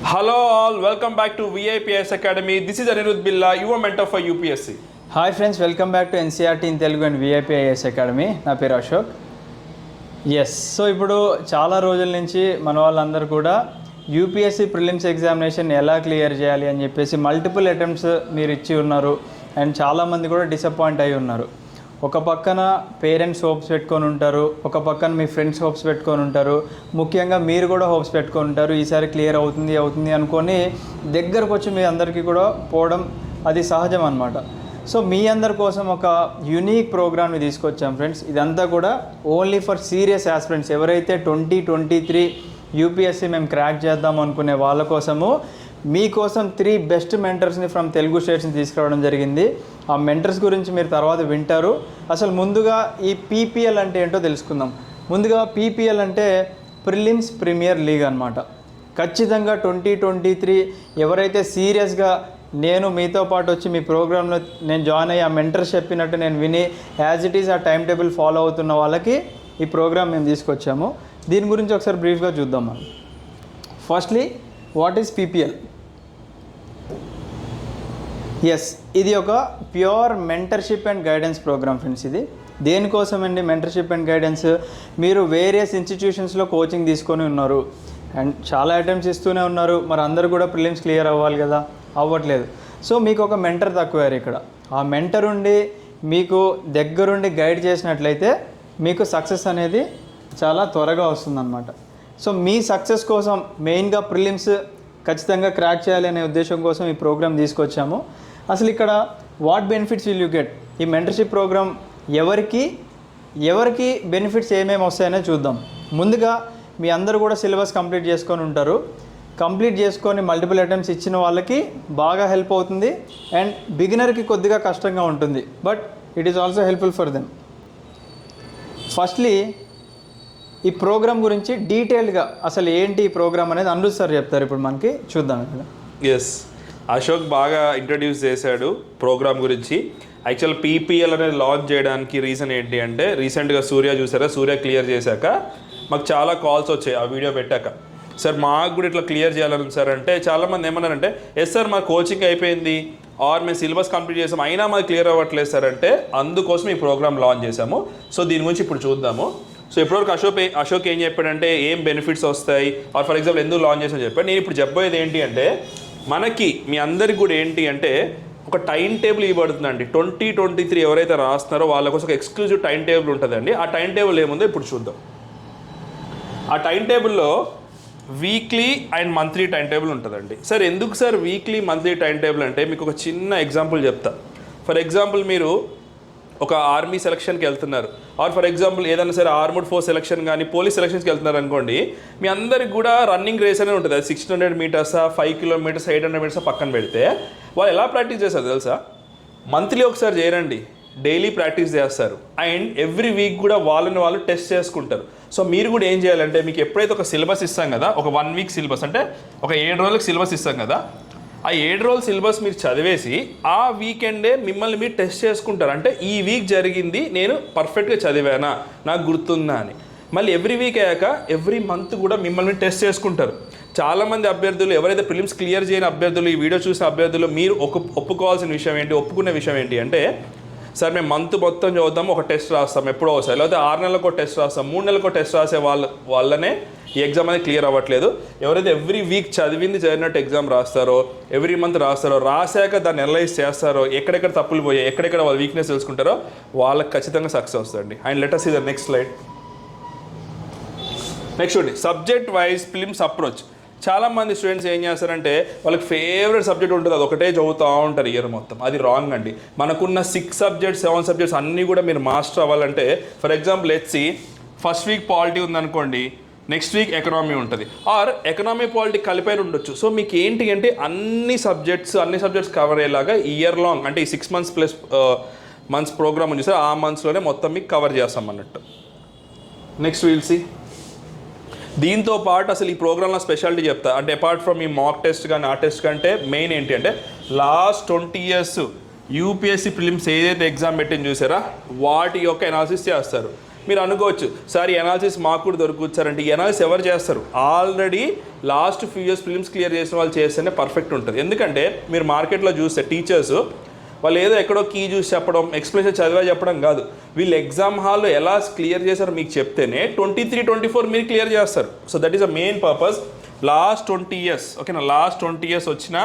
Hello all, welcome back to VIPS Academy. This is Anirudh Billa, your mentor for UPSC. Hi friends, welcome back to NCERT in Telugu and VIPS academy. నా పేరు Ashok. So ఇప్పుడు చాలా రోజుల నుంచి మన వాళ్ళందరూ కూడా యూపీఎస్సీ ప్రిలిమ్స్ ఎగ్జామినేషన్ ఎలా క్లియర్ చేయాలి అని చెప్పేసి మల్టిపుల్ అటెంప్ట్స్ మీరు ఇచ్చి ఉన్నారు అండ్ చాలామంది కూడా డిసప్పాయింట్ అయి ఉన్నారు. ఒక పక్కన పేరెంట్స్ హోప్స్ పెట్టుకొని ఉంటారు, ఒక పక్కన మీ ఫ్రెండ్స్ హోప్స్ పెట్టుకొని ఉంటారు, ముఖ్యంగా మీరు కూడా హోప్స్ పెట్టుకొని ఉంటారు ఈసారి క్లియర్ అవుతుంది అనుకొని దగ్గరకు వచ్చి మీ అందరికీ కూడా పోవడం అది సహజం అన్నమాట. సో మీ అందరి కోసం ఒక యూనిక్ ప్రోగ్రామ్ని తీసుకొచ్చాం ఫ్రెండ్స్. ఇదంతా కూడా ఓన్లీ ఫర్ సీరియస్ ఆస్పిరెంట్స్, ఎవరైతే 2023 యూపీఎస్సీ మేము క్రాక్ చేద్దాం అనుకునే వాళ్ళ కోసము మీకోసం 3 బెస్ట్ మెంటర్స్ని ఫ్రమ్ తెలుగు స్టేట్స్ని తీసుకురావడం జరిగింది. ఆ మెంటర్స్ గురించి మీరు తర్వాత వింటారు. అసలు ముందుగా ఈ పీపీఎల్ అంటే ఏంటో తెలుసుకుందాం. ముందుగా పీపీఎల్ అంటే ప్రిలిమ్స్ ప్రీమియర్ లీగ్ అనమాట. ఖచ్చితంగా 2023 ఎవరైతే సీరియస్గా నేను మీతో పాటు వచ్చి మీ ప్రోగ్రాంలో నేను జాయిన్ అయ్యి ఆ మెంటర్స్ చెప్పినట్టు నేను విని యాజ్ ఇట్ ఈస్ ఆ టైం టేబుల్ ఫాలో అవుతున్న వాళ్ళకి ఈ ప్రోగ్రామ్ మేము తీసుకొచ్చాము. దీని గురించి ఒకసారి బ్రీఫ్గా చూద్దాం మనం. Firstly, what is PPL? ఇది ఒక pure mentorship and guidance programme friends. ఇది దేనికోసం అండి మెంటర్షిప్ అండ్ గైడెన్స్? మీరు వేరియస్ ఇన్స్టిట్యూషన్స్లో కోచింగ్ తీసుకొని ఉన్నారు అండ్ చాలా అటెంప్ట్స్ ఇస్తూనే ఉన్నారు. మరి అందరూ కూడా ప్రిలిమ్స్ క్లియర్ అవ్వాలి కదా, అవ్వట్లేదు. సో మీకు ఒక మెంటర్ తక్కువారు ఇక్కడ. ఆ మెంటర్ ఉండి మీకు దగ్గరుండి గైడ్ చేసినట్లయితే మీకు సక్సెస్ అనేది చాలా త్వరగా వస్తుందన్నమాట. సో మీ సక్సెస్ కోసం మెయిన్గా ప్రిలిమ్స్ ఖచ్చితంగా క్రాక్ చేయాలి అనే ఉద్దేశం కోసం ఈ ప్రోగ్రామ్ తీసుకొచ్చాము. అసలు ఇక్కడ what benefits will you get? ఈ మెంటర్షిప్ ప్రోగ్రామ్ ఎవరికి బెనిఫిట్స్ ఏమేమి వస్తాయనే చూద్దాం. ముందుగా మీ అందరూ కూడా సిలబస్ కంప్లీట్ చేసుకొని ఉంటారు. కంప్లీట్ చేసుకొని మల్టిపుల్ అటెంప్ట్స్ ఇచ్చిన వాళ్ళకి బాగా హెల్ప్ అవుతుంది అండ్ బిగినర్కి కొద్దిగా కష్టంగా ఉంటుంది, but it is also helpful for them. Firstly ఈ ప్రోగ్రామ్ గురించి డీటెయిల్గా అసలు ఏంటి ఈ ప్రోగ్రామ్ అనేది అనురుద్ సార్ చెప్తారు. ఇప్పుడు మనకి చూద్దాం ఇక్కడ. ఎస్, అశోక్ బాగా ఇంట్రడ్యూస్ చేశాడు ప్రోగ్రామ్ గురించి. యాక్చువల్ పీపీఎల్ అనేది లాంచ్ చేయడానికి రీజన్ ఏంటి అంటే, రీసెంట్గా సూర్య చూసారా, సూర్య క్లియర్ చేశాక మాకు చాలా కాల్స్ వచ్చాయి ఆ వీడియో పెట్టాక. సార్ మాకు కూడా ఇట్లా క్లియర్ చేయాలని సార్ అంటే చాలామంది ఏమన్నారంటే, ఎస్ సార్ మా కోచింగ్ అయిపోయింది ఆర్ మేము సిలబస్ కంప్లీట్ చేసాము అయినా మాకు క్లియర్ అవ్వట్లేదు సార్ అంటే, అందుకోసం ఈ ప్రోగ్రామ్ లాంచ్ చేశాము. సో దీని గురించి ఇప్పుడు చూద్దాము. సో ఇప్పటివరకు అశోక్ ఏం చెప్పాడంటే ఏం బెనిఫిట్స్ వస్తాయి ఆర్ ఫర్ ఎగ్జాంపుల్ ఎందుకు లాంచ్ చేసామని చెప్పాడు. నేను ఇప్పుడు చెప్పబోయేది ఏంటి అంటే, మనకి మీ అందరికి కూడా ఏంటి అంటే ఒక టైం టేబుల్ ఇవ్వబడుతుందండి. 2023 ఎవరైతే రాస్తున్నారో వాళ్ళ కోసం ఒక ఎక్స్క్లూజివ్ టైం టేబుల్ ఉంటుందండి. ఆ టైం టేబుల్ ఏముందో ఇప్పుడు చూద్దాం. ఆ టైం టేబుల్లో weekly and monthly time table ఉంటుందండి. సార్ ఎందుకు sir weekly monthly time table అంటే, మీకు ఒక చిన్న ఎగ్జాంపుల్ చెప్తా. ఫర్ ఎగ్జాంపుల్ మీరు ఒక ఆర్మీ సెలక్షన్కి వెళ్తున్నారు ఆర్ ఫర్ ఎగ్జాంపుల్ ఏదైనా సరే ఆర్మడ్ ఫోర్స్ సెలక్షన్ కానీ పోలీస్ సెలక్షన్స్కి వెళ్తున్నారు అనుకోండి. మీ అందరికి కూడా రన్నింగ్ రేస్ అనేది ఉంటుంది. అది 600 మీటర్సా 5 కిలోమీటర్స్ 800 మీటర్స్ పక్కన పెడితే వాళ్ళు ఎలా ప్రాక్టీస్ చేస్తారు తెలుసా? మంత్లీ ఒకసారి చేయరండి, డైలీ ప్రాక్టీస్ చేస్తారు అండ్ ఎవ్రీ వీక్ కూడా వాళ్ళని వాళ్ళు టెస్ట్ చేసుకుంటారు. సో మీరు కూడా ఏం చేయాలంటే, మీకు ఎప్పుడైతే ఒక సిలబస్ ఇస్తాం కదా, ఒక 1 వీక్ సిలబస్ అంటే ఒక 7 రోజులకు సిలబస్ ఇస్తాం కదా, ఆ 7 రోజుల సిలబస్ మీరు చదివేసి ఆ వీకెండే మిమ్మల్ని మీరు టెస్ట్ చేసుకుంటారు. అంటే ఈ వీక్ జరిగింది నేను పర్ఫెక్ట్గా చదివానా, నాకు గుర్తుందా అని. మళ్ళీ ఎవ్రీ వీక్ అయ్యాక ఎవ్రీ మంత్ కూడా మిమ్మల్ని టెస్ట్ చేసుకుంటారు. చాలామంది అభ్యర్థులు ఎవరైతే ప్రిలిమ్స్ క్లియర్ చేయని అభ్యర్థులు, ఈ వీడియో చూసిన అభ్యర్థులు, మీరు ఒప్పుకోవాల్సిన విషయం ఏంటి, ఒప్పుకునే విషయం ఏంటి అంటే, సార్ మేము మంత్ మొత్తం చదువుతాము, ఒక టెస్ట్ రాస్తాం ఎప్పుడో ఒకసారి, లేకపోతే 6 నెలలకు టెస్ట్ రాస్తాం, 3 నెలలకు టెస్ట్ రాసే వాళ్ళనే ఈ ఎగ్జామ్ అనేది క్లియర్ అవ్వట్లేదు. ఎవరైతే ఎవ్రీ వీక్ చదివినట్టు ఎగ్జామ్ రాస్తారో, ఎవ్రీ మంత్ రాస్తారో, రాశాక దాన్ని అనలైజ్ చేస్తారో, ఎక్కడెక్కడ తప్పులు పోయాయి, ఎక్కడెక్కడ వాళ్ళ వీక్నెస్ తెలుసుకుంటారో వాళ్ళకి ఖచ్చితంగా సక్సెస్ వస్తుంది. And let us see the next slide. Next చూడండి, సబ్జెక్ట్ వైజ్ ప్రిలిమ్స్ అప్రోచ్. చాలామంది స్టూడెంట్స్ ఏం చేస్తారంటే వాళ్ళకి ఫేవరెట్ సబ్జెక్ట్ ఉంటుంది, అది ఒకటే చదువుతూ ఉంటారు ఇయర్ మొత్తం. అది రాంగ్ అండి. మనకున్న 6 సబ్జెక్ట్స్ 7 సబ్జెక్ట్స్ అన్నీ కూడా మీరు మాస్టర్ అవ్వాలంటే, for example let's see first week polity ఉందనుకోండి, నెక్స్ట్ వీక్ ఎకనామీ ఉంటుంది ఆర్ ఎకనామీ పాలిటీ కలిపైన ఉండొచ్చు. సో మీకు ఏంటి అంటే అన్ని సబ్జెక్ట్స్ కవర్ అయ్యేలాగా ఇయర్ లాంగ్ అంటే ఈ 6 months ప్లస్ మంత్స్ ప్రోగ్రామ్ ఉంది సార్, ఆ మంత్స్లోనే మొత్తం మీకు కవర్ చేస్తాం అన్నట్టు. Next will see. దీంతో పాటు అసలు ఈ ప్రోగ్రాంలో స్పెషాలిటీ చెప్తా. అంటే అపార్ట్ ఫ్రమ్ ఈ మాక్ టెస్ట్ కానీ ఆ టెస్ట్ కంటే మెయిన్ ఏంటి అంటే, లాస్ట్ 20 years యూపీఎస్సీ ప్రిలిమ్స్ ఏదైతే ఎగ్జామ్ పెట్టింది చూసారా, వాటి యొక్క అనాలిసిస్ చేస్తారు. మీరు అనుకోవచ్చు సార్ ఈ అనాలిసిస్ మాకు కూడా దొరకవచ్చు సార్ అంటే ఈ అనాలిసిస్ ఎవరు చేస్తారు? Already last few years films clear చేసిన వాళ్ళు చేస్తేనే పర్ఫెక్ట్ ఉంటుంది. ఎందుకంటే మీరు మార్కెట్లో చూస్తే టీచర్స్ వాళ్ళు ఏదో ఎక్కడో కీ చూసి చెప్పడం, ఎక్స్ప్లెనేషన్ చదివా చెప్పడం కాదు, వీళ్ళు ఎగ్జామ్ హాల్లో ఎలా క్లియర్ చేశారో మీకు చెప్తేనే 23-24 మీరు క్లియర్ చేస్తారు. So that is a main purpose. Last 20 years ఓకేనా, లాస్ట్ 20 ఇయర్స్ వచ్చిన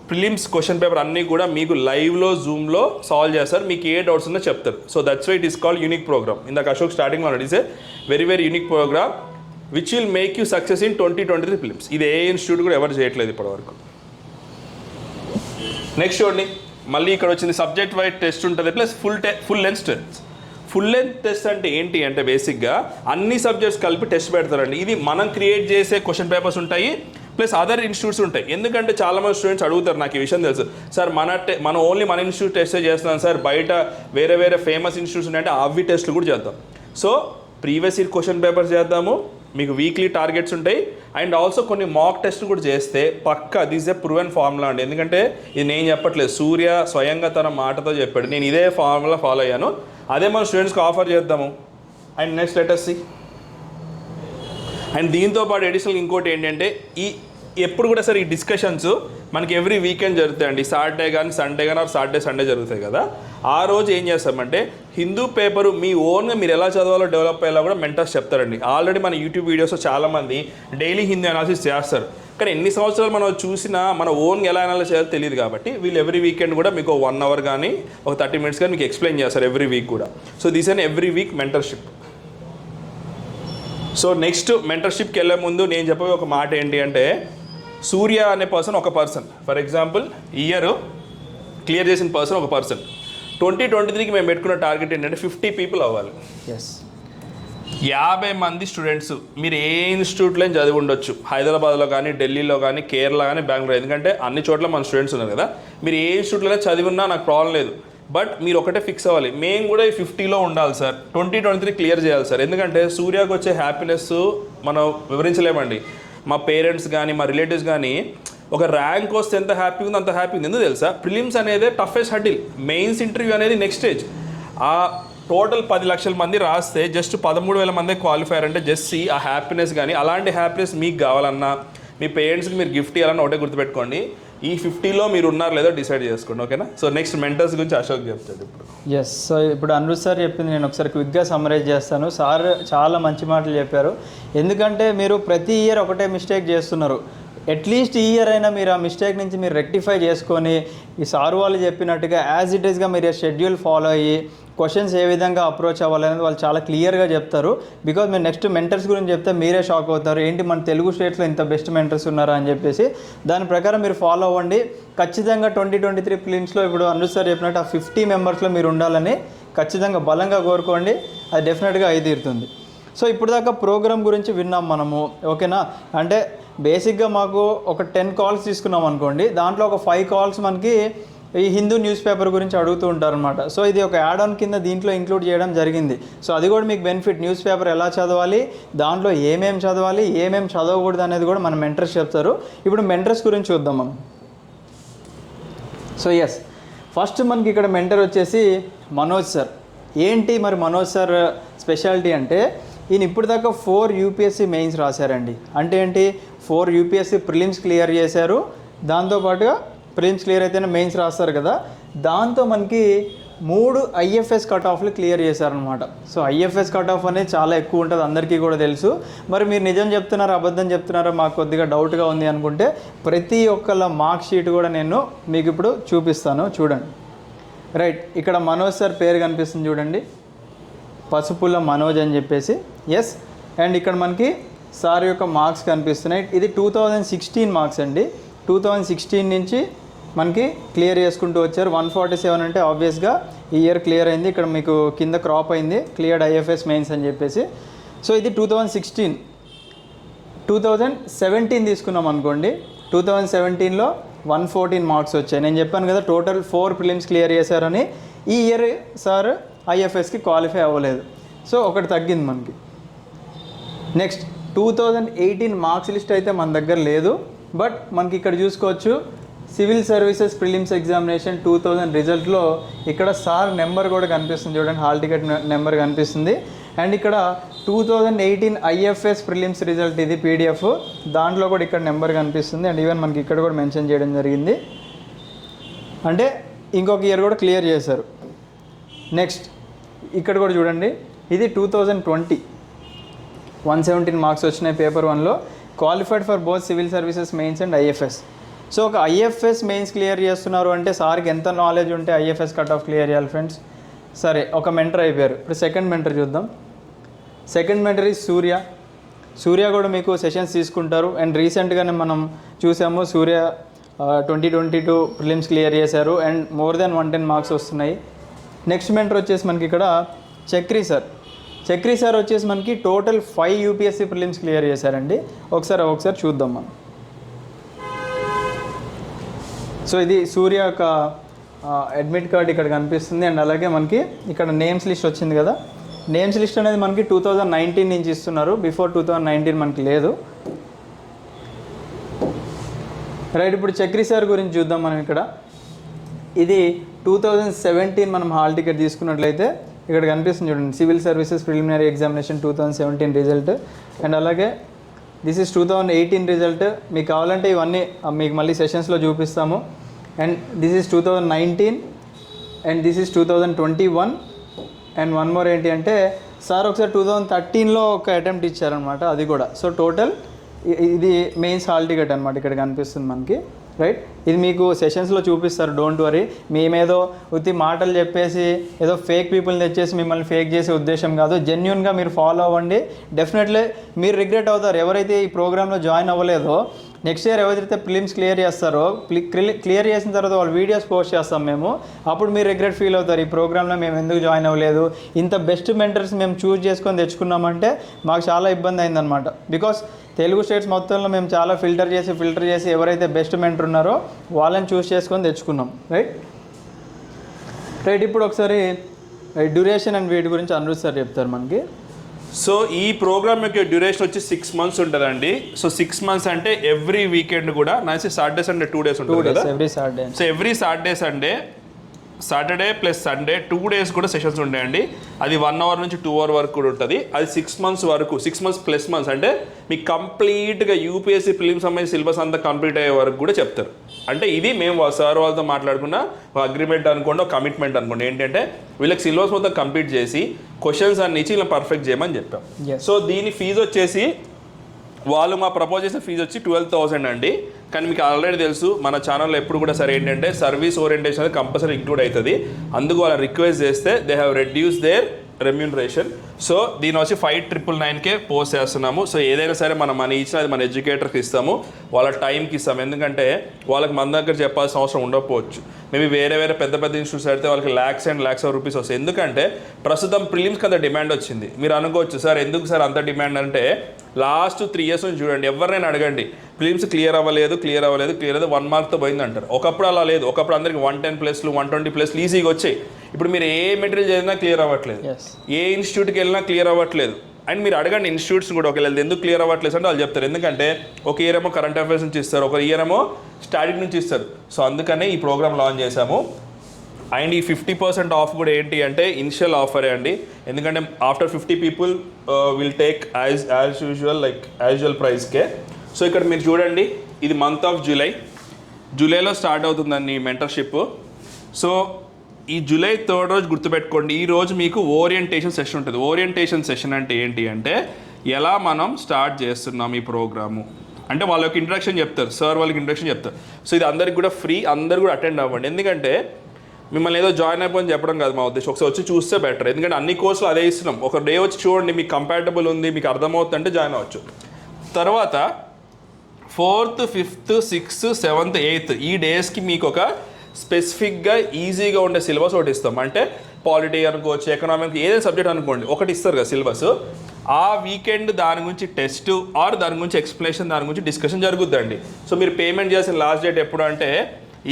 ప్రిలిమ్స్ క్వశ్చన్ పేపర్ అన్నీ కూడా మీకు లైవ్లో జూమ్లో సాల్వ్ చేస్తారు, మీకు ఏ డౌట్స్ ఉన్నా చెప్తారు. So that's why it is called unique programme. ఇందాక అశోక్ స్టార్టింగ్లో అన్నాడు, it's a very very unique programme which will make you success in 2023 prelims. ఇది ఏ ఇన్స్టిట్యూట్ కూడా ఎవరు చేయట్లేదు ఇప్పటివరకు. నెక్స్ట్ చూడండి, మళ్ళీ ఇక్కడ వచ్చింది సబ్జెక్ట్ వైడ్ టెస్ట్ ఉంటుంది plus full length test. Full length test అంటే ఏంటి అంటే బేసిక్గా అన్ని సబ్జెక్ట్స్ కలిపి టెస్ట్ పెడతారండి. ఇది మనం క్రియేట్ చేసే క్వశ్చన్ పేపర్స్ ఉంటాయి ప్లస్ అదర్ ఇన్స్టిట్యూట్స్ ఉంటాయి. ఎందుకంటే చాలామంది స్టూడెంట్స్ అడుగుతారు, నాకు ఈ విషయం తెలుసు సార్, మన ఓన్లీ మన ఇన్స్టిట్యూట్ టెస్టే చేస్తున్నాం సార్, బయట వేరే వేరే ఫేమస్ ఇన్స్టిట్యూట్స్ ఉన్నాయంటే అవి టెస్ట్లు కూడా చేద్దాం. So previous year question papers చేద్దాము, మీకు వీక్లీ టార్గెట్స్ ఉంటాయి అండ్ ఆల్సో కొన్ని మాక్ టెస్ట్ కూడా చేస్తే పక్కా దిస్ ఏ ప్రూవెన్ ఫార్ములా అండి. ఎందుకంటే ఇది నేను చెప్పట్లేదు, సూర్య స్వయంగా తన మాటతో చెప్పాడు, నేను ఇదే ఫార్ములా ఫాలో అయ్యాను, అదే మన స్టూడెంట్స్కి ఆఫర్ చేద్దాము. And next let us see. And దీంతోపాటు అడిషనల్ ఇంకోటి ఏంటంటే ఎప్పుడు కూడా సార్ ఈ డిస్కషన్స్ మనకి ఎవ్రీ వీకెండ్ జరుగుతాయండి. సాటర్డే కానీ సండే కానీ ఆర్ సాటర్డే సండే జరుగుతాయి కదా. ఆ రోజు ఏం చేస్తామంటే హిందూ పేపరు మీ ఓన్గా మీరు ఎలా చదవాలో డెవలప్ అయ్యేలా కూడా మెంటర్స్ చెప్తారండి. ఆల్రెడీ మన యూట్యూబ్ వీడియోస్లో చాలామంది డైలీ హిందీ అనాలిసిస్ చేస్తారు, కానీ ఎన్ని సంవత్సరాలు మనం చూసినా మన ఓన్గా ఎలా అనాలిసిస్ చేయాలో తెలియదు. కాబట్టి వీళ్ళు ఎవ్రీ వీకెండ్ కూడా మీకు 1 hour కానీ ఒక 30 minutes కానీ మీకు ఎక్స్ప్లెయిన్ చేస్తారు ఎవ్రీ వీక్ కూడా. So this an every week mentorship. So next మెంటర్షిప్కి వెళ్ళే ముందు నేను చెప్పే ఒక మాట ఏంటి అంటే, సూర్య అనే పర్సన్ ఒక person, for example year clear చేసిన పర్సన్ ఒక పర్సన్. 2023కి మేము పెట్టుకున్న టార్గెట్ ఏంటంటే 50 people అవ్వాలి. ఎస్, 50 మంది స్టూడెంట్స్ మీరు ఏ ఇన్స్టిట్యూట్లో చదివి ఉండొచ్చు, హైదరాబాద్లో కానీ ఢిల్లీలో కానీ కేరళ కానీ బెంగళూరు, ఎందుకంటే అన్ని చోట్ల మన స్టూడెంట్స్ ఉన్నారు కదా. మీరు ఏ ఇన్స్టిట్యూట్లో చదివి ఉన్నా నాకు ప్రాబ్లం లేదు, బట్ మీరు ఒకటే ఫిక్స్ అవ్వాలి, మేము కూడా ఈ 50లో ఉండాలి సార్, 2023 క్లియర్ చేయాలి సార్. ఎందుకంటే సూర్యకు వచ్చే హ్యాపీనెస్ మనం వివరించలేమండి. మా పేరెంట్స్ కానీ మా రిలేటివ్స్ కానీ ఒక ర్యాంక్ వస్తే ఎంత హ్యాపీగా ఉందో అంత హ్యాపీ ఉంది. ఎందుకు తెలుసా? ప్రిలిమ్స్ అనేది టఫెస్ట్ హడిల్, మెయిన్స్ ఇంటర్వ్యూ అనేది నెక్స్ట్ స్టేజ్. ఆ టోటల్ 10 లక్షల మంది రాస్తే జస్ట్ 13,000 మంది క్వాలిఫైర్ అంటే జస్ట్ ఆ హ్యాపీనెస్. కానీ అలాంటి హ్యాపీనెస్ మీకు కావాలన్నా మీ పేరెంట్స్కి మీరు గిఫ్ట్ ఇవ్వాలన్నా ఒకటే గుర్తుపెట్టుకోండి, ఈ 50లో మీరు ఉన్నారు లేదో డిసైడ్ చేసుకోండి, ఓకేనా? సో నెక్స్ట్ మెంటర్స్ గురించి అశోక్ చెప్తాడు ఇప్పుడు. ఎస్, సో ఇప్పుడు అనిరుద్ సార్ చెప్పింది నేను ఒకసారి క్విక్గా సమ్మరైజ్ చేస్తాను. సార్ చాలా మంచి మాటలు చెప్పారు. ఎందుకంటే మీరు ప్రతి ఇయర్ ఒకటే మిస్టేక్ చేస్తున్నారు. అట్లీస్ట్ ఈ ఇయర్ అయినా మీరు ఆ మిస్టేక్ నుంచి మీరు రెక్టిఫై చేసుకొని ఈ సార్ వాళ్ళు చెప్పినట్టుగా యాజ్ ఇట్ ఈస్గా మీరు షెడ్యూల్ ఫాలో అయ్యి క్వశ్చన్స్ ఏ విధంగా అప్రోచ్ అవ్వాలనేది వాళ్ళు చాలా క్లియర్గా చెప్తారు. బికాజ్ మీరు నెక్స్ట్ మెంటర్స్ గురించి చెప్తే మీరే షాక్ అవుతారు, ఏంటి మన తెలుగు స్టేట్లో ఇంత బెస్ట్ మెంటర్స్ ఉన్నారా అని చెప్పేసి. దాని ప్రకారం మీరు ఫాలో అవ్వండి. ఖచ్చితంగా 2023 ప్రిలిమ్స్లో ఇప్పుడు అనిరుద్ సార్ చెప్పినట్టు ఆ 50 మెంబర్స్లో మీరు ఉండాలని ఖచ్చితంగా బలంగా కోరుకోండి, అది డెఫినెట్గా అయి తీరుతుంది. సో ఇప్పుడు దాకా ప్రోగ్రామ్ గురించి విన్నాం మనము, ఓకేనా? అంటే బేసిక్గా మాకు ఒక 10 calls తీసుకున్నాం అనుకోండి, దాంట్లో ఒక 5 calls మనకి ఈ హిందూ న్యూస్ పేపర్ గురించి అడుగుతూ ఉంటారనమాట. సో ఇది ఒక యాడ్ ఆన్ కింద దీంట్లో ఇంక్లూడ్ చేయడం జరిగింది. సో అది కూడా మీకు బెనిఫిట్. న్యూస్ పేపర్ ఎలా చదవాలి, దాంట్లో ఏమేమి చదవాలి, ఏమేమి చదవకూడదు అనేది కూడా మన మెంటర్స్ చెప్తారు. ఇప్పుడు మెంటర్స్ గురించి చూద్దాం మనం. సో ఎస్, ఫస్ట్ మనకి ఇక్కడ మెంటర్ వచ్చేసి మనోజ్ సార్. ఏంటి మరి మనోజ్ సార్ స్పెషాలిటీ అంటే, ఈయన ఇప్పుడు దాకా 4 UPSC మెయిన్స్ రాశారండి. అంటే ఏంటి, 4 UPSC ప్రిలిమ్స్ క్లియర్ చేశారు, దాంతోపాటుగా ప్రిలిమ్స్ క్లియర్ అయితేనే మెయిన్స్ రాస్తారు కదా, దాంతో మనకి 3 IFS కట్ ఆఫ్లు క్లియర్ చేశారనమాట. సో IFS కట్ ఆఫ్ అనేది చాలా ఎక్కువ ఉంటుంది, అందరికీ కూడా తెలుసు. మరి మీరు నిజం చెప్తున్నారా అబద్ధం చెప్తున్నారా మాకు కొద్దిగా డౌట్గా ఉంది అనుకుంటే, ప్రతి ఒక్కళ్ళ మార్క్ షీట్ కూడా నేను మీకు ఇప్పుడు చూపిస్తాను, చూడండి. రైట్, ఇక్కడ మనోజ్ సార్ పేరు కనిపిస్తుంది చూడండి, పసుపుల మనోజ్ అని చెప్పేసి. ఎస్, అండ్ ఇక్కడ మనకి సార్ యొక్క మార్క్స్ కనిపిస్తున్నాయి. ఇది 2016 మార్క్స్ అండి. 2016 నుంచి మనకి క్లియర్ చేసుకుంటూ వచ్చారు. 147 అంటే ఆబ్వియస్గా ఈ ఇయర్ క్లియర్ అయింది. ఇక్కడ మీకు కింద క్రాప్ అయింది క్లియర్డ్ IFS మెయిన్స్ అని చెప్పేసి. సో ఇది 2016. 2017 తీసుకున్నాం అనుకోండి, 2017లో 114 మార్క్స్ వచ్చాయి. నేను చెప్పాను కదా టోటల్ 4 ప్రిలిమ్స్ క్లియర్ చేశారని. ఈ ఇయర్ సార్ IFSకి క్వాలిఫై అవ్వలేదు, సో ఒకటి తగ్గింది మనకి. నెక్స్ట్ 2018 మార్క్స్ లిస్ట్ అయితే మన దగ్గర లేదు, బట్ మనకి ఇక్కడ చూసుకోవచ్చు సివిల్ సర్వీసెస్ ప్రిలిమ్స్ ఎగ్జామినేషన్ 2000 రిజల్ట్లో ఇక్కడ సార్ నెంబర్ కూడా కనిపిస్తుంది చూడండి, హాల్ టికెట్ నెంబర్ కనిపిస్తుంది. అండ్ ఇక్కడ 2018 IFS ప్రిలిమ్స్ రిజల్ట్ ఇది PDF, దాంట్లో కూడా ఇక్కడ నెంబర్ కనిపిస్తుంది అండ్ ఈవెన్ మనకి ఇక్కడ కూడా మెన్షన్ చేయడం జరిగింది. అంటే ఇంకొక ఇయర్ కూడా క్లియర్ చేశారు. నెక్స్ట్ ఇక్కడ కూడా చూడండి, ఇది 2020 117 మార్క్స్ వచ్చినాయి పేపర్ 1లో, qualified for both civil services mains and IFS. So ఒక IFS మెయిన్స్ క్లియర్ చేస్తున్నారు అంటే సార్కి ఎంత నాలెడ్జ్ ఉంటే IFS కట్ ఆఫ్ క్లియర్ చేయాలి ఫ్రెండ్స్. సరే, ఒక మెంటర్ అయిపోయారు. ఇప్పుడు సెకండ్ మెంటర్ చూద్దాం. సెకండ్ మెంటర్ ఈజ్ సూర్య కూడా మీకు సెషన్స్ తీసుకుంటారు. అండ్ రీసెంట్గానే మనం చూసాము సూర్య 2022 ప్రిలిమ్స్ క్లియర్ చేశారు అండ్ మోర్ దెన్ 110 మార్క్స్ వస్తున్నాయి. నెక్స్ట్ మెంటర్ వచ్చేసి మనకి ఇక్కడ చక్రి సార్ వచ్చేసి మనకి టోటల్ 5 UPSC ప్రిలిమ్స్ క్లియర్ చేశారండి. ఒకసారి చూద్దాం మనం. సో ఇది సూర్య యొక్క అడ్మిట్ కార్డ్ ఇక్కడ కనిపిస్తుంది అండ్ అలాగే మనకి ఇక్కడ నేమ్స్ లిస్ట్ వచ్చింది కదా. నేమ్స్ లిస్ట్ అనేది మనకి 2019 నుంచి ఇస్తున్నారు, బిఫోర్ 2019 మనకి లేదు. రైట్, ఇప్పుడు చక్రి సార్ గురించి చూద్దాం మనం. ఇక్కడ ఇది 2017 మనం హాల్ టికెట్ తీసుకున్నట్లయితే ఇక్కడ కనిపిస్తుంది చూడండి, civil services preliminary examination 2017 result and అలాగే దిస్ ఈస్ 2018 రిజల్ట్. మీకు కావాలంటే ఇవన్నీ మీకు మళ్ళీ సెషన్స్లో చూపిస్తాము. And this is 2019 and this is 2021 and one more ఏంటి అంటే సార్ ఒకసారి 2013లో ఒక అటెంప్ట్ ఇచ్చారనమాట, అది కూడా. సో టోటల్ ఇది మెయిన్స్ హాల్ టికెట్ అనమాట, ఇక్కడ కనిపిస్తుంది మనకి. రైట్, ఇది మీకు సెషన్స్లో చూపిస్తారు, డోంట్ వరీ. మేమేదో ఉత్తి మాటలు చెప్పేసి ఏదో ఫేక్ పీపుల్ని తెచ్చేసి మిమ్మల్ని ఫేక్ చేసే ఉద్దేశం కాదు. జెన్యున్గా మీరు ఫాలో అవ్వండి, డెఫినెట్లీ మీరు రిగ్రెట్ అవుతారు. ఎవరైతే ఈ ప్రోగ్రాంలో జాయిన్ అవ్వలేదో నెక్స్ట్ ఇయర్ ఎవరైతే ప్రిలిమ్స్ క్లియర్ చేస్తారో, క్లియర్ చేసిన తర్వాత వాళ్ళు వీడియోస్ పోస్ట్ చేస్తాం మేము, అప్పుడు మీరు రిగ్రెట్ ఫీల్ అవుతారు. ఈ ప్రోగ్రాంలో మేము ఎందుకు జాయిన్ అవ్వలేదు, ఇంత బెస్ట్ మెంటర్స్ మేము చూస్ చేసుకొని తెచ్చుకున్నామంటే మాకు చాలా ఇబ్బంది అయిందనమాట. బికాస్ తెలుగు స్టేట్స్ మొత్తంలో మేము చాలా ఫిల్టర్ చేసి ఎవరైతే బెస్ట్ మెంటర్ ఉన్నారో వాళ్ళని చూస్ చేసుకొని తెచ్చుకున్నాం. రైట్, ఇప్పుడు ఒకసారి డ్యూరేషన్ అండ్ వీటి గురించి అనిరుద్ సార్ చెప్తారు మనకి. సో ఈ ప్రోగ్రామ్ యొక్క డ్యూరేషన్ వచ్చి 6 months ఉంటుందండి. సో 6 months అంటే ఎవ్రీ వీకెండ్ కూడా సాటర్డే సండే 2 days ఉంటుంది కదా. So every Saturday plus Sunday 2 days కూడా సెషన్స్ ఉంటాయండి. అది 1 hour నుంచి 2 hour వరకు కూడా ఉంటుంది. అది 6 months వరకు, 6 months ప్లస్ మంత్స్ అంటే మీకు కంప్లీట్గా UPSC ప్రిలిమ్స్ సంబంధించి సిలబస్ అంతా కంప్లీట్ అయ్యే వరకు కూడా చెప్తారు. అంటే ఇది మేము సార్ వాళ్ళతో మాట్లాడుకున్న అగ్రిమెంట్ అనుకోండి, ఒక కమిట్మెంట్ అనుకోండి. ఏంటంటే వీళ్ళకి సిలబస్ మొత్తం కంప్లీట్ చేసి క్వశ్చన్స్ అన్ని ఇచ్చి ఇలా పర్ఫెక్ట్ చేయమని చెప్పాం. సో దీని ఫీజు వచ్చేసి వాళ్ళు మా ప్రపోజ్ చేసిన ఫీజు వచ్చి 12,000 అండి. కానీ మీకు ఆల్రెడీ తెలుసు మన ఛానల్లో ఎప్పుడు కూడా సరే ఏంటంటే సర్వీస్ ఓరియంటేషన్ అనేది కంపల్సరీ ఇంక్లూడ్ అవుతుంది. అందుకు వాళ్ళని రిక్వెస్ట్ చేస్తే they have reduce their remuneration. సో దీని వచ్చి 5,999 పోస్ట్ చేస్తున్నాము. సో ఏదైనా సరే మనం మనీ ఇచ్చినా అది మన ఎడ్యుకేటర్కి ఇస్తాము, వాళ్ళ టైంకి ఇస్తాము. ఎందుకంటే వాళ్ళకి మన దగ్గర చెప్పాల్సిన అవసరం ఉండకపోవచ్చు. మేబీ వేరే పెద్ద ఇన్స్టిట్యూట్స్ అయితే వాళ్ళకి lakhs and lakhs of rupees వస్తాయి. ఎందుకంటే ప్రస్తుతం ప్రిలిమ్స్కి అంత డిమాండ్ వచ్చింది. మీరు అనుకోవచ్చు సార్ ఎందుకు సార్ అంత డిమాండ్ అంటే, లాస్ట్ 3 years నుంచి చూడండి, ఎవరినైనా అడగండి ప్రిలిమ్స్ క్లియర్ అవ్వలేదు 1 markతో పోయింది అంటారు. ఒకప్పుడు అలా లేదు. ఒకప్పుడు అందరికి 110+, 120+ ఈజీగా వచ్చాయి. ఇప్పుడు మీరు ఏ మెటీరియల్ చదివినా క్లియర్ అవ్వట్లేదు, ఏ ఇన్స్టిట్యూట్కి వెళ్ళినా క్లియర్ అవ్వట్లేదు. అండ్ మీరు అడగండి ఇన్స్టిట్యూట్స్ కూడా ఒకవేళ ఎందుకు క్లియర్ అవ్వట్లేదు అంటే వాళ్ళు చెప్తారు. ఎందుకంటే ఒక ఇయర్ ఏమో కరెంట్ అఫైర్స్ నుంచి ఇస్తారు, ఒక ఇయర్ ఏమో స్టాటిక్ నుంచి ఇస్తారు. సో అందుకనే ఈ ప్రోగ్రామ్ లాంచ్ చేశాము. అండ్ ఈ 50% ఆఫ్ కూడా ఏంటి అంటే ఇనిషియల్ ఆఫరే అండి. ఎందుకంటే after 50 people will take as usual ప్రైస్కే. సో ఇక్కడ మీరు చూడండి, ఇది మంత్ ఆఫ్ జూలైలో స్టార్ట్ అవుతుందండి మెంటర్షిప్. సో ఈ July 3rd రోజు గుర్తుపెట్టుకోండి, ఈ రోజు మీకు ఓరియంటేషన్ సెషన్ ఉంటుంది. ఓరియంటేషన్ సెషన్ అంటే ఏంటి అంటే ఎలా మనం స్టార్ట్ చేస్తున్నాం ఈ ప్రోగ్రాము అంటే వాళ్ళకి ఇంట్రడక్షన్ చెప్తారు, సార్ వాళ్ళకి ఇంట్రడక్షన్ చెప్తారు. సో ఇది అందరికి కూడా ఫ్రీ, అందరు కూడా అటెండ్ అవ్వండి. ఎందుకంటే మిమ్మల్ని ఏదో జాయిన్ అయిపోయి చెప్పడం కాదు మా ఉద్దేశం, ఒకసారి వచ్చి చూస్తే బెటర్. ఎందుకంటే అన్ని కోర్సులు అదే ఇస్తున్నాం. ఒక డే వచ్చి చూడండి, మీకు కంపాటబుల్ ఉంది, మీకు అర్థమవుతుంది అంటే జాయిన్ అవ్వచ్చు. తర్వాత 4th, 5th, 6th, 7th, 8th ఈ డేస్కి మీకు ఒక స్పెసిఫిక్గా ఈజీగా ఉండే సిలబస్ ఒకటి ఇస్తాం. అంటే పాలిటీ అనుకోవచ్చు, ఎకనామిక్, ఏదైనా సబ్జెక్ట్ అనుకోండి, ఒకటి ఇస్తారు కదా సిలబస్. ఆ వీకెండ్ దాని గురించి టెస్ట్ ఆర్ దాని గురించి ఎక్స్ప్లెనేషన్, దాని గురించి డిస్కషన్ జరుగుద్దండి. సో మీరు పేమెంట్ చేసిన లాస్ట్ డేట్ ఎప్పుడు అంటే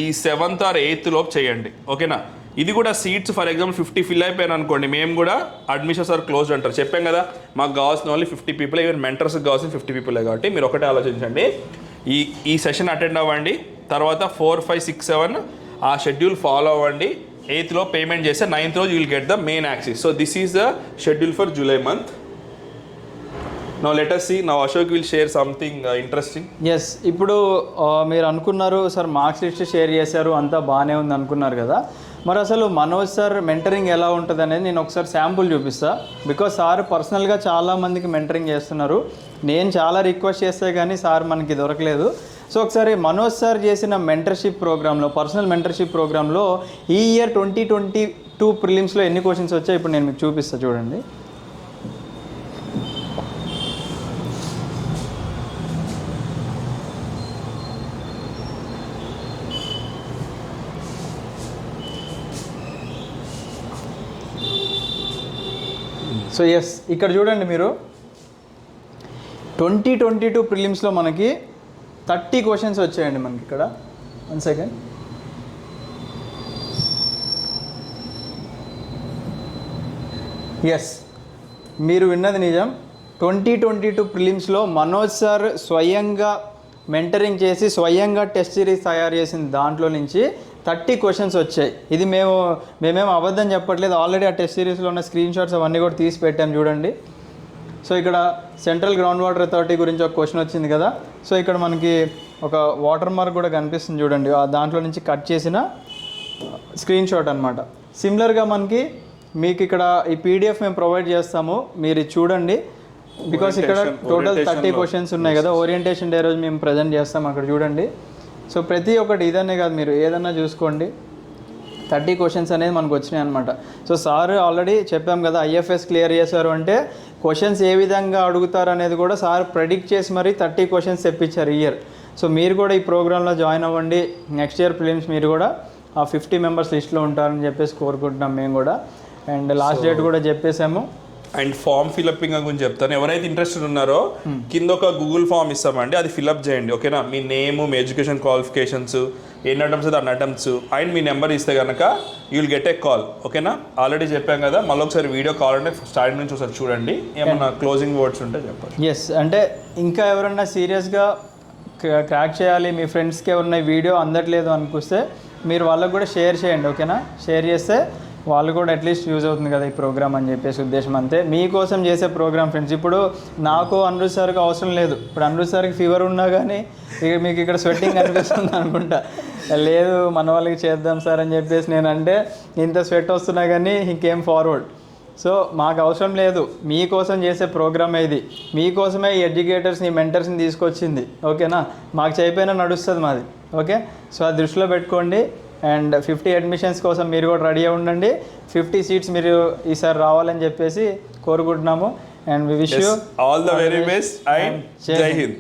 ఈ 7th or 8th లోపు చేయండి, ఓకేనా. ఇది కూడా సీట్స్ ఫర్ ఎగ్జాంపుల్ 50 ఫిల్ అయిపోయాను అనుకోండి, మేము కూడా అడ్మిషన్స్ ఆర్ క్లోజ్డ్ అంటారు. చెప్పాం కదా మాకు కావాల్సిన ఓన్లీ 50 people, ఈవెన్ మెంటర్స్కి కావాల్సిన 50 people. కాబట్టి మీరు ఒకటే ఆలోచించండి, ఈ సెషన్ అటెండ్ అవ్వండి. తర్వాత 4, 5, 6, 7 ఆ షెడ్యూల్ ఫాలో అవ్వండి. 8th లో పేమెంట్ చేస్తే 9th రోజు you will get the main access. So this is the schedule for July month. Now let us see, now Ashok will share something interesting. Yes, ఇప్పుడు మీరు అనుకున్నారు సార్ మార్క్స్ లిస్ట్ షేర్ చేశారు అంతా బాగానే ఉంది అనుకున్నారు కదా, మరి అసలు మనోజ్ సార్ మెంటరింగ్ ఎలా ఉంటుంది అనేది నేను ఒకసారి శాంపుల్ చూపిస్తా. బికాజ్ సార్ పర్సనల్గా చాలామందికి మెంటరింగ్ చేస్తున్నారు. నేను చాలా రిక్వెస్ట్ చేస్తే కానీ సార్ మనకి దొరకలేదు. సో ఒకసారి మనోజ్ సార్ చేసిన మెంటర్షిప్ ప్రోగ్రాంలో, పర్సనల్ మెంటర్షిప్ ప్రోగ్రాంలో ఈ ఇయర్ 2022 ప్రిలిమ్స్లో ఎన్ని క్వశ్చన్స్ వచ్చాయి ఇప్పుడు నేను మీకు చూపిస్తా చూడండి. సో ఎస్, ఇక్కడ చూడండి మీరు 2022 ప్రిలిమ్స్లో మనకి 30 క్వశ్చన్స్ వచ్చాయండి మనకి ఇక్కడ. 1 సెకండ్. ఎస్, మీరు విన్నది నిజం. 2022 ప్రిలిమ్స్లో మనోజ్ సార్ స్వయంగా మెంటరింగ్ చేసి స్వయంగా టెస్ట్ సిరీస్ తయారు చేసిన దాంట్లో నుంచి 30 క్వశ్చన్స్ వచ్చాయి. ఇది మేమేం అబద్ధం చెప్పట్లేదు. ఆల్రెడీ ఆ టెస్ట్ సిరీస్లో ఉన్న స్క్రీన్ షాట్స్ అవన్నీ కూడా తీసి పెట్టాం చూడండి. సో ఇక్కడ సెంట్రల్ గ్రౌండ్ వాటర్ అథారిటీ గురించి ఒక క్వశ్చన్ వచ్చింది కదా. సో ఇక్కడ మనకి ఒక వాటర్ మార్క్ కూడా కనిపిస్తుంది చూడండి, ఆ దాంట్లో నుంచి కట్ చేసిన స్క్రీన్ షాట్ అనమాట. సిమిలర్గా మీకు ఇక్కడ ఈ పీడిఎఫ్ మేము ప్రొవైడ్ చేస్తాము, మీరు ఇది చూడండి. బికాస్ ఇక్కడ టోటల్ 30 క్వశ్చన్స్ ఉన్నాయి కదా. ఓరియంటేషన్ డే రోజు మేము ప్రజెంట్ చేస్తాం, అక్కడ చూడండి. సో ప్రతి ఒక్కటి ఇదనే కాదు, మీరు ఏదన్నా చూసుకోండి. 30 క్వశ్చన్స్ అనేది మనకు వచ్చినాయి అనమాట. సో సార్ ఆల్రెడీ చెప్పాం కదా, ఐఎఫ్ఎస్ క్లియర్ చేశారు అంటే క్వశ్చన్స్ ఏ విధంగా అడుగుతారు అనేది కూడా సార్ ప్రెడిక్ట్ చేసి మరీ 30 క్వశ్చన్స్ తెప్పించారు ఈ ఇయర్. సో మీరు కూడా ఈ ప్రోగ్రాంలో జాయిన్ అవ్వండి. నెక్స్ట్ ఇయర్ ప్రిలిమ్స్ మీరు కూడా ఆ 50 మెంబర్స్ లిస్ట్లో ఉంటారని చెప్పేసి కోరుకుంటున్నాం మేము కూడా. అండ్ లాస్ట్ డేట్ కూడా చెప్పేసాము. అండ్ ఫామ్ ఫిల్అపింగ్ గురించి చెప్తాను. ఎవరైతే ఇంట్రెస్టెడ్ ఉన్నారో కింద ఒక గూగుల్ ఫామ్ ఇస్తామండి, అది ఫిల్అప్ చేయండి. ఓకేనా, మీ నేమ్, మీ ఎడ్యుకేషన్ క్వాలిఫికేషన్స్, ఎన్ని అటెంప్ట్స్ అయితే అన్ని అటెంప్ట్స్, అండ్ మీ నెంబర్ ఇస్తే కనుక you will get a call. ఓకేనా, ఆల్రెడీ చెప్పాం కదా, మళ్ళీ ఒకసారి వీడియో కాల్ అంటే స్టార్టింగ్ నుంచి ఒకసారి చూడండి. ఏమన్నా క్లోజింగ్ వర్డ్స్ ఉంటే చెప్పండి. ఎస్, అంటే ఇంకా ఎవరన్నా సీరియస్గా క్రాక్ చేయాలి, మీ ఫ్రెండ్స్కి ఎవరన్నా వీడియో అందట్లేదు అనిపిస్తే మీరు వాళ్ళకు కూడా షేర్ చేయండి. ఓకేనా, షేర్ చేస్తే వాళ్ళు కూడా అట్లీస్ట్ యూజ్ అవుతుంది కదా ఈ ప్రోగ్రామ్ అని చెప్పేసి ఉద్దేశం. అంతే, మీకోసం చేసే ప్రోగ్రామ్ ఫ్రెండ్స్. ఇప్పుడు నాకు అనిరుద్ సార్కి అవసరం లేదు. ఇప్పుడు అనిరుద్ సార్కి ఫీవర్ ఉన్నా కానీ మీకు ఇక్కడ స్వెట్టింగ్ అనిపిస్తుంది అనుకుంటా. లేదు మన వాళ్ళకి చేద్దాం సార్ అని చెప్పేసి నేనంటే ఇంత స్వెట్ వస్తున్నా కానీ ఇంకేం ఫార్వర్డ్. సో మాకు అవసరం లేదు, మీకోసం చేసే ప్రోగ్రామ్ ఇది. మీకోసమే ఈ ఎడ్యుకేటర్స్ని, మెంటర్స్ని తీసుకొచ్చింది. ఓకేనా, మాకు చేయకపోయినా నడుస్తుంది మాది. ఓకే, సో అది దృష్టిలో పెట్టుకోండి. అండ్ 50 అడ్మిషన్స్ కోసం మీరు కూడా రెడీ అయి ఉండండి. 50 సీట్స్ మీరు ఈసారి రావాలని చెప్పేసి కోరుకుంటున్నాము. And we wish you all the very best and జై హింద్.